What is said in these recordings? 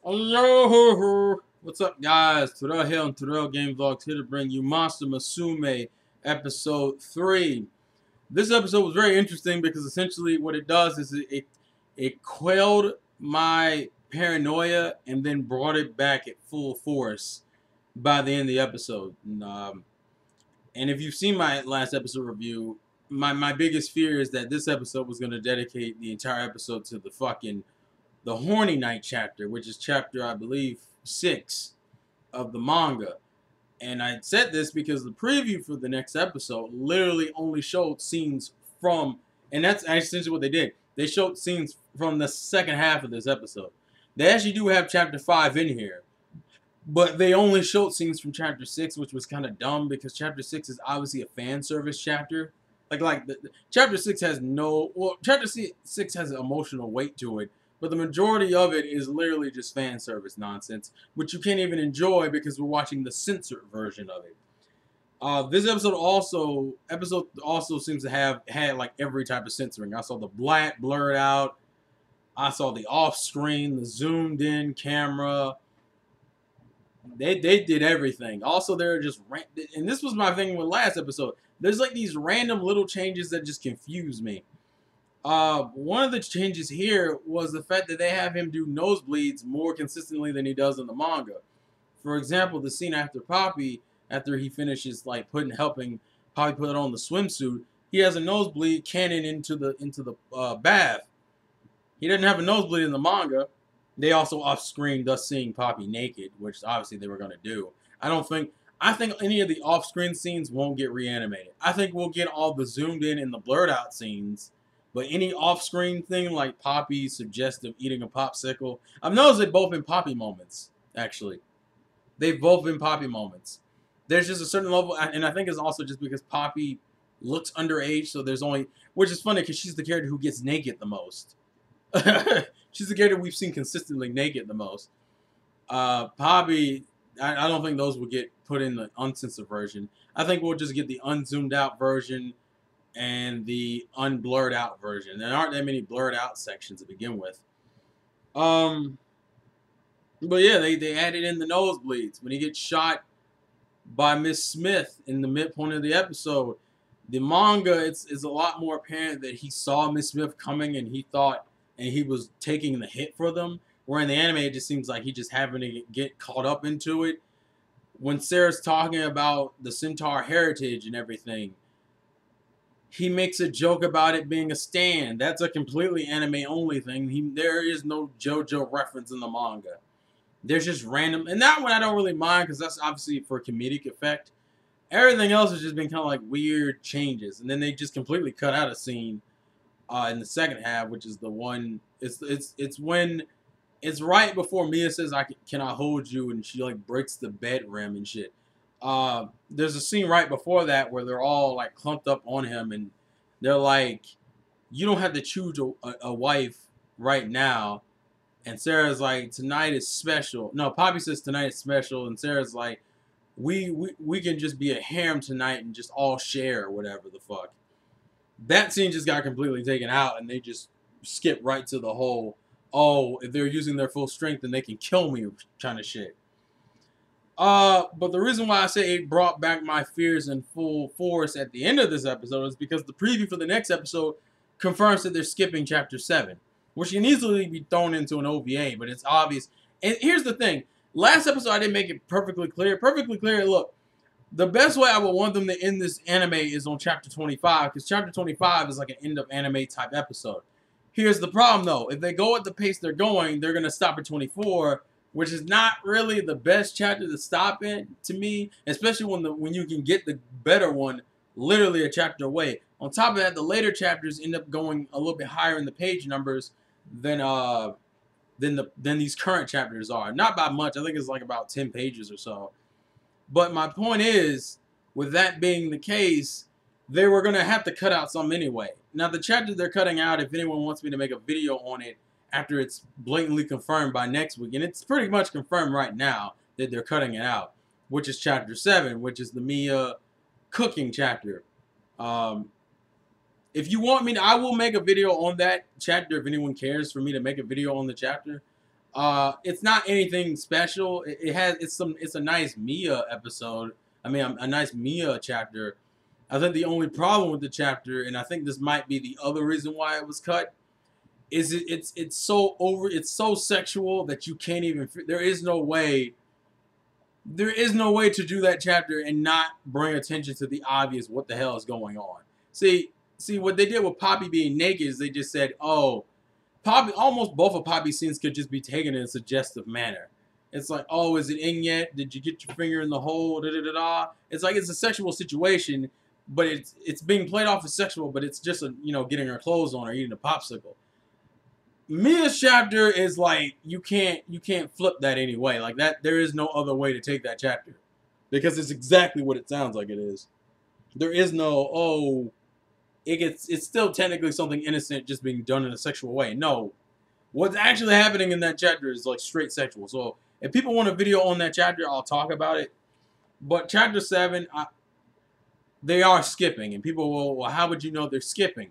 Hello, what's up, guys? Terrell here on Terrell Game Vlogs, here to bring you Monster Musume episode 3. This episode was very interesting because essentially what it does is it quelled my paranoia and then brought it back at full force by the end of the episode. And if you've seen my last episode review, my biggest fear is that this episode was going to dedicate the entire episode to the Horny Night chapter, which is chapter, I believe, 6 of the manga. And I said this because the preview for the next episode literally only showed scenes from, and that's essentially what they did. They showed scenes from the second half of this episode. They actually do have chapter 5 in here, but they only showed scenes from chapter 6, which was kind of dumb because chapter 6 is obviously a fan service chapter. Chapter 6 has chapter 6 has an emotional weight to it, but the majority of it is literally just fan service nonsense, which you can't even enjoy because we're watching the censored version of it. This episode also seems to have had like every type of censoring. I saw the black blurred out. I saw the off screen, the zoomed in camera. They did everything. Also, they're just and this was my thing with last episode. There's like these random little changes that just confuse me. One of the changes here was the fact that they have him do nosebleeds more consistently than he does in the manga. For example, the scene after Poppy, after he finishes like helping Poppy put on the swimsuit, he has a nosebleed cannon into the bath. He doesn't have a nosebleed in the manga. They also off-screen us seeing Poppy naked, which obviously they were going to do. I think any of the off-screen scenes won't get reanimated. I think we'll get all the zoomed in and the blurred out scenes, but any off-screen thing like Poppy suggestive eating a popsicle, I've noticed it both in Poppy moments, actually. They've both been Poppy moments. There's just a certain level, and I think it's also just because Poppy looks underage, so there's only, which is funny because she's the character who gets naked the most. She's the character we've seen consistently naked the most. Poppy, I don't think those will get put in the uncensored version. I think we'll just get the unzoomed out version and the unblurred out version. There aren't that many blurred out sections to begin with. But yeah, they added in the nosebleeds. When he gets shot by Miss Smith in the midpoint of the episode, the manga, it's a lot more apparent that he saw Miss Smith coming and he was taking the hit for them. Where in the anime, it just seems like he just happened to get caught up into it. When Sarah's talking about the Centaur heritage and everything, he makes a joke about it being a stand. That's a completely anime-only thing. There is no JoJo reference in the manga. There's just random, and that one I don't really mind because that's obviously for comedic effect. Everything else has just been kind of like weird changes, and then they just completely cut out a scene in the second half, which is the one. It's when it's right before Mia says can I hold you, and she like breaks the bed rim and shit. There's a scene right before that where they're all like clumped up on him, and they're like, "You don't have to choose a wife right now." And Sarah's like, "Tonight is special." No, Poppy says tonight is special, and Sarah's like, "We can just be a harem tonight and just all share or whatever the fuck." That scene just got completely taken out, and they just skipped right to the whole, "Oh, if they're using their full strength, then they can kill me," kind of shit. But the reason why I say it brought back my fears in full force at the end of this episode is because the preview for the next episode confirms that they're skipping chapter 7, which can easily be thrown into an OVA, but it's obvious. And here's the thing. Last episode, I didn't make it perfectly clear. Perfectly clear, look, the best way I would want them to end this anime is on chapter 25, because chapter 25 is like an end of anime type episode. Here's the problem, though. If they go at the pace they're going, they're going to stop at 24, which is not really the best chapter to stop in, to me, especially when you can get the better one literally a chapter away. On top of that, the later chapters end up going a little bit higher in the page numbers than these current chapters are. Not by much. I think it's like about 10 pages or so. But my point is, with that being the case, they were going to have to cut out some anyway. Now, the chapter they're cutting out, if anyone wants me to make a video on it after it's blatantly confirmed by next week, and it's pretty much confirmed right now that they're cutting it out, which is chapter 7, which is the Mia cooking chapter. If you want me to, I will make a video on that chapter if anyone cares for me to make a video on the chapter. It's not anything special. It's a nice Mia episode. I mean, a nice Mia chapter. I think the only problem with the chapter, and I think this might be the other reason why it was cut, is it's so sexual that you can't even. There is no way. There is no way to do that chapter and not bring attention to the obvious. What the hell is going on? See what they did with Poppy being naked is they just said, oh, Poppy. Almost both of Poppy's scenes could just be taken in a suggestive manner. It's like, oh, is it in yet? Did you get your finger in the hole? Da da da da. It's like it's a sexual situation, but it's being played off as sexual, but it's just getting her clothes on or eating a popsicle. Mia's chapter is like you can't flip that anyway. Like that, there is no other way to take that chapter because it's exactly what it sounds like it is. There is no it's still technically something innocent just being done in a sexual way. No, what's actually happening in that chapter is like straight sexual. So if people want a video on that chapter, I'll talk about it. But chapter 7, they are skipping, and people will, well, how would you know they're skipping?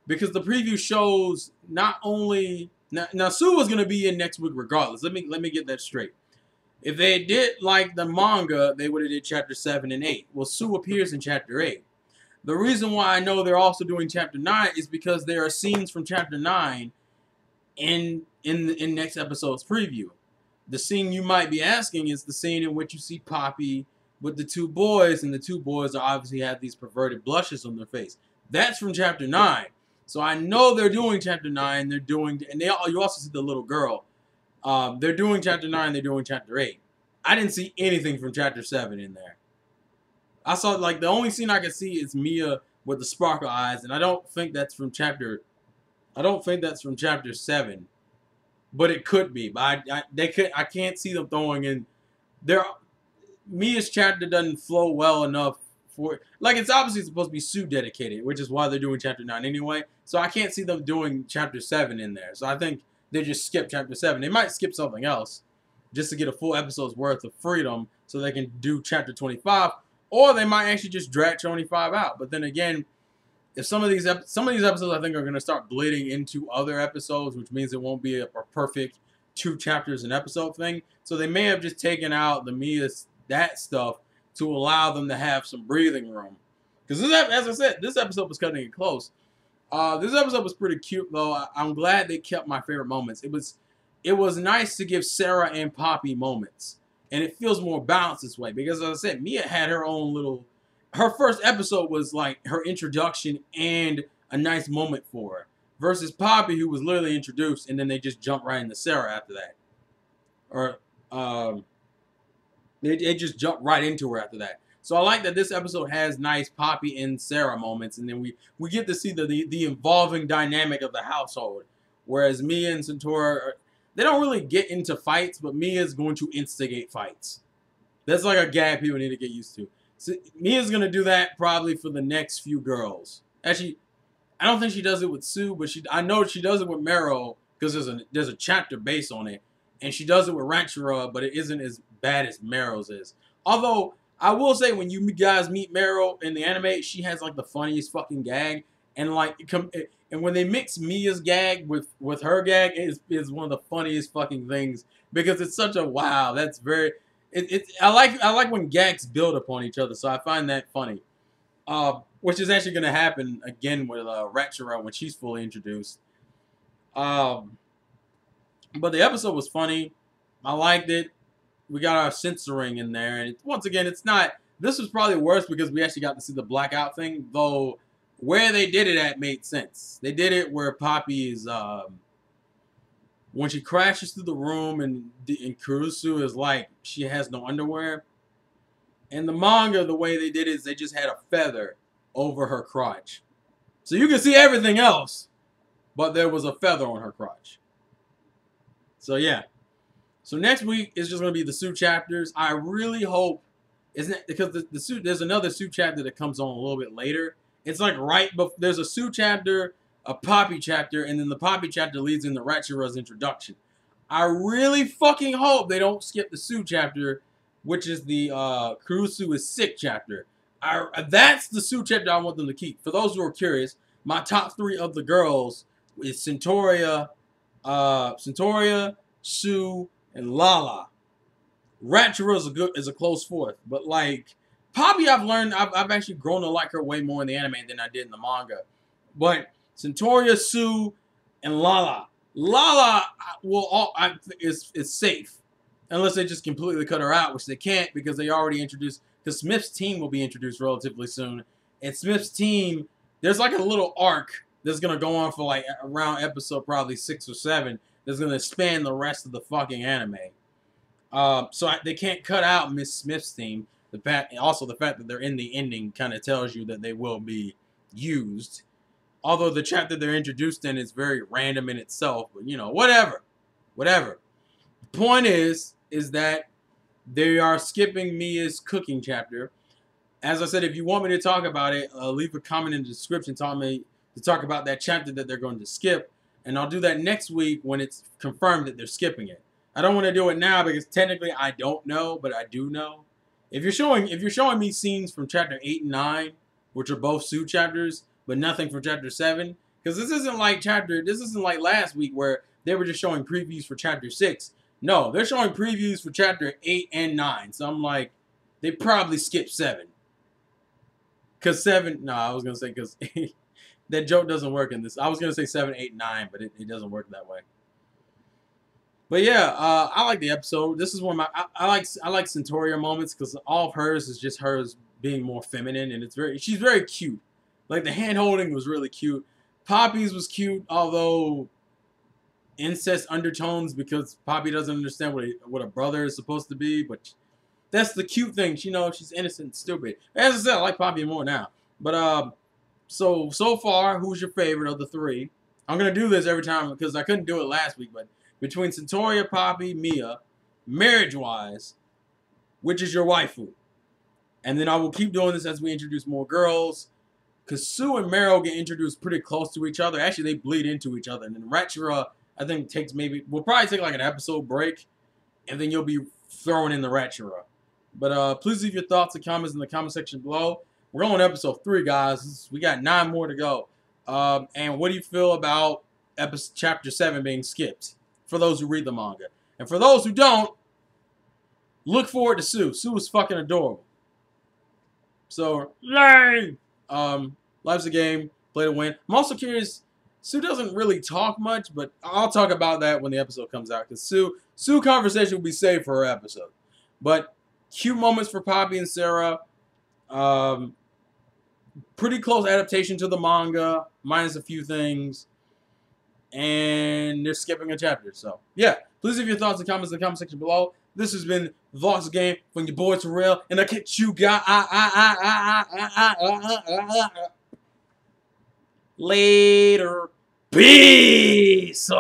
Because the preview shows not only now Sue was gonna be in next week regardless. Let me get that straight. If they did like the manga, they would have did chapter 7 and 8. Well, Sue appears in chapter 8. The reason why I know they're also doing chapter 9 is because there are scenes from chapter 9 in next episode's preview. The scene you might be asking is the scene in which you see Poppy with the two boys, and the two boys obviously have these perverted blushes on their face. That's from chapter 9. So I know they're doing chapter 9. You also see the little girl. They're doing chapter 9. They're doing chapter 8. I didn't see anything from chapter 7 in there. I saw like the only scene I could see is Mia with the sparkle eyes, and I don't think that's from chapter 7, but it could be. But I can't see them throwing in there. Mia's chapter doesn't flow well enough for, like, it's obviously supposed to be Sue dedicated, which is why they're doing chapter 9 anyway. So I can't see them doing chapter 7 in there. So I think they just skip chapter 7. They might skip something else just to get a full episode's worth of freedom so they can do chapter 25, or they might actually just drag 25 out. But then again, if some of these episodes I think are going to start bleeding into other episodes, which means it won't be a perfect 2 chapters an episode thing. So they may have just taken out the Mia's that stuff to allow them to have some breathing room. Because as I said, this episode was cutting it close. This episode was pretty cute though. I'm glad they kept my favorite moments. It was nice to give Sarah and Poppy moments, and it feels more balanced this way. Because as I said, Mia had her own little. Her first episode was like her introduction and a nice moment for her, versus Poppy, who was literally introduced and then they just jumped right into Sarah after that, or they just jumped right into her after that. So I like that this episode has nice Poppy and Sarah moments, and then we get to see the evolving dynamic of the household. Whereas Mia and Centaur, they don't really get into fights, but Mia's going to instigate fights. That's like a gag people need to get used to. So Mia's going to do that probably for the next few girls. Actually, I don't think she does it with Sue, but I know she does it with Meryl because there's a chapter based on it. And she does it with Ranchera, but it isn't as bad as Meryl's is. Although, I will say, when you guys meet Meryl in the anime, she has like the funniest fucking gag. And and when they mix Mia's gag with her gag, is one of the funniest fucking things. Because it's such a wow. That's very... I like when gags build upon each other, so I find that funny. Which is actually going to happen again with Ranchera when she's fully introduced. But the episode was funny. I liked it. We got our censoring in there. And once again, it's not... This was probably worse because we actually got to see the blackout thing. Though, where they did it at made sense. They did it where Poppy is... when she crashes through the room and Kurusu is like, she has no underwear. In the manga, the way they did it is they just had a feather over her crotch. So you can see everything else, but there was a feather on her crotch. So yeah. So next week is just going to be the Sue chapters. I really hope, isn't it? Because the Sue, there's another Sue chapter that comes on a little bit later. It's like but there's a Sue chapter, a Poppy chapter, and then the Poppy chapter leads into Ranchera's introduction. I really fucking hope they don't skip the Sue chapter, which is the Kurusu is sick chapter. That's the Sue chapter I want them to keep. For those who are curious, my top 3 of the girls is Centauria, Sue, and Lala. Ratchura is a close fourth, but like Poppy, I've actually grown to like her way more in the anime than I did in the manga. But Centauria, Sue, and Lala. Lala is safe unless they just completely cut her out, which they can't because they already introduced. Because Smith's team will be introduced relatively soon, and Smith's team, there's like a little arc that's gonna go on for like around episode probably 6 or 7. That's gonna span the rest of the fucking anime. They can't cut out Miss Smith's team. Also the fact that they're in the ending kind of tells you that they will be used. Although the chapter they're introduced in is very random in itself, but you know, whatever. The point is that they are skipping Mia's cooking chapter. As I said, if you want me to talk about it, leave a comment in the description telling me to talk about that chapter that they're going to skip, and I'll do that next week when it's confirmed that they're skipping it. I don't want to do it now because technically I don't know, but I do know. If you're showing me scenes from chapter 8 and 9, which are both Sue chapters, but nothing from chapter 7, because this isn't like last week where they were just showing previews for chapter 6. No, they're showing previews for chapter 8 and 9. So I'm like, they probably skipped 7. Because 7, no, I was going to say, because that joke doesn't work in this. I was going to say 7, 8, 9, but it doesn't work that way. But yeah, I like the episode. This is one of my, I like Centauria moments because all of hers is just hers being more feminine, and she's very cute. Like the hand holding was really cute. Poppy's was cute, although incest undertones because Poppy doesn't understand what a brother is supposed to be, but that's the cute thing. She's innocent and stupid. As I said, I like Poppy more now. But so far, who's your favorite of the 3? I'm gonna do this every time because I couldn't do it last week, but between Centauria, Poppy, Mia, marriage-wise, which is your waifu? And then I will keep doing this as we introduce more girls. Because Sue and Meryl get introduced pretty close to each other. Actually, they bleed into each other. And then Ratchura, I think, we'll probably take like an episode break. And then you'll be throwing in the Ratchura. But please leave your thoughts and comments in the comment section below. We're on episode 3, guys. We got 9 more to go. And what do you feel about chapter 7 being skipped? For those who read the manga. And for those who don't, look forward to Sue. Sue is fucking adorable. So, yay! Life's a game. Play to win. I'm also curious, Sue doesn't really talk much, but I'll talk about that when the episode comes out. Because Sue conversation will be saved for her episode. But cute moments for Poppy and Sarah. Pretty close adaptation to the manga, minus a few things. And they're skipping a chapter. So, yeah. Please leave your thoughts and comments in the comment section below. This has been Vlog's Game from your boy Terrell. And I catch you guys later. Peace.